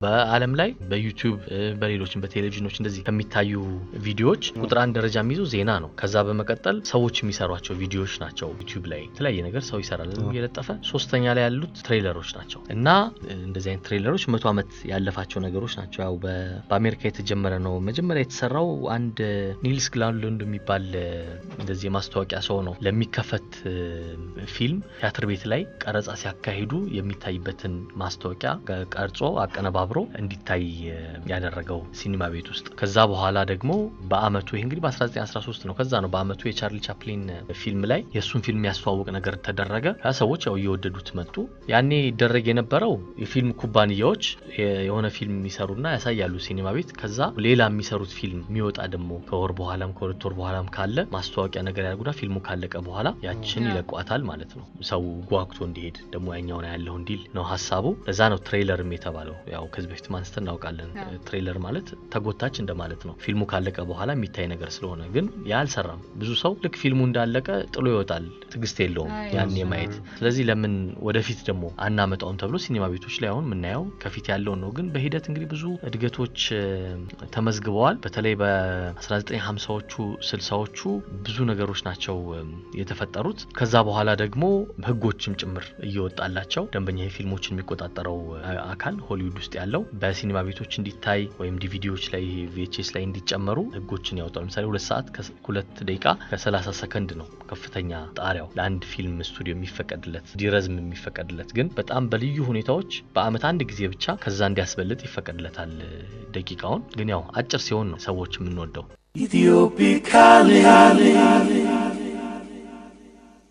በአለም ላይ በዩቲዩብ በሌሎችም በቴሌቪዥኖች እንደዚህ ከሚታዩ ቪዲዮዎች ቁጥር 1 ደረጃ የሚይዙ ዜና ነው። ከዛ በመቀጠል ሰዎች የሚሰሯቸው ቪዲዮዎች ናቸው። ዩቲዩብ ላይ የተለያየ ነገር ሰው ይሰራል እየለጠፈ ሶስተኛ ላይ ያሉት ትሬለሮች ናቸው። እና እንደዚህ አይነት ትሬለሮች 100 አመት ያለፋቸው ነገሮች ናቸው። ያው በአሜሪካ የተጀመረ ነው። መጀመሪያ የተሰራው አንድ ኒልስ ግላንድ የሚባል እንደዚህ ማስታወቂያ ሰው ነው ለሚከፈት ፊልም ቲያትር ቤት ላይ ቀረጻ ሲያካሂዱ የሚታይበትን ማስታወቂያ ቀርጾ አቀነባብሮ እንዲታይ ያደረገው ሲኒማ ቤት ውስጥ። ከዛ በኋላ ደግሞ በአመቱ ይሄ እንግዲህ በ1913 ነው። ከዛ ነው በአመቱ የቻርሊ ቻፕሊን ፊልም ላይ የሱን ፊልም ያስተዋውቅ ነገር ተደረገ። ሰዎች ያው እየወደዱት መጡ። ያኔ ይደረግ የነበረው የፊልም ኩባንያዎች የሆነ ፊልም የሚሰሩና ያሳያሉ ሲኒማ ቤት። ከዛ ሌላ የሚሰሩት ፊልም የሚወጣ ደግሞ ከወር በኋላም ከሁለት ወር በኋላም ካለ ማስታወቂያ ነገር ያደርጉና ፊልሙ ካለቀ በኋላ ያችን ይለቋታል ማለት ነው። ሰው ጓጉቶ እንዲሄድ ደግሞ ያኛው ነው ያለው እንዲል ነው ሐሳቡ። ለዛ ነው ትሬለርም የተባለው። ያው ከዚህ በፊት ማንስተን እናውቃለን። ትሬለር ማለት ተጎታች እንደማለት ነው። ፊልሙ ካለቀ በኋላ የሚታይ ነገር ስለሆነ ግን ያልሰራም ብዙ ሰው ልክ ፊልሙ እንዳለቀ ጥሎ ይወጣል። ትግስት የለውም ያን የማየት። ስለዚህ ለምን ወደፊት ደግሞ አናመጣውም ተብሎ ሲኒማ ቤቶች ላይ አሁን ምናየው ከፊት ያለው ነው። ግን በሂደት እንግዲህ ብዙ እድገቶች ተመዝግበዋል። በተለይ በ1950ዎቹ 60ዎቹ ብዙ ነገሮች ናቸው የተፈጠሩት። ከዛ በኋላ ደግሞ ህጎችም ጭምር እየወጣላቸው ደንበኛ የፊልሞችን የሚቆጣጠረው አካል ሆሊውድ ውስጥ ያለው በሲኒማ ቤቶች እንዲታይ ወይም ዲቪዲዎች ላይ VHS ላይ እንዲጨመሩ ህጎችን ያወጣሉ። ለምሳሌ 2 ሰዓት ከ2 ደቂቃ ከ30 ሰከንድ ነው ከፍተኛ ጣሪያው ለአንድ ፊልም ስቱዲዮ የሚፈቀድለት ዲረዝም የሚፈቀድለት። ግን በጣም በልዩ ሁኔታዎች በአመት አንድ ጊዜ ብቻ ከዛ እንዲያስበልጥ ይፈቀድለታል ደቂቃውን። ግን ያው አጭር ሲሆን ነው ሰዎች የምንወደው። ኢትዮፒካሊ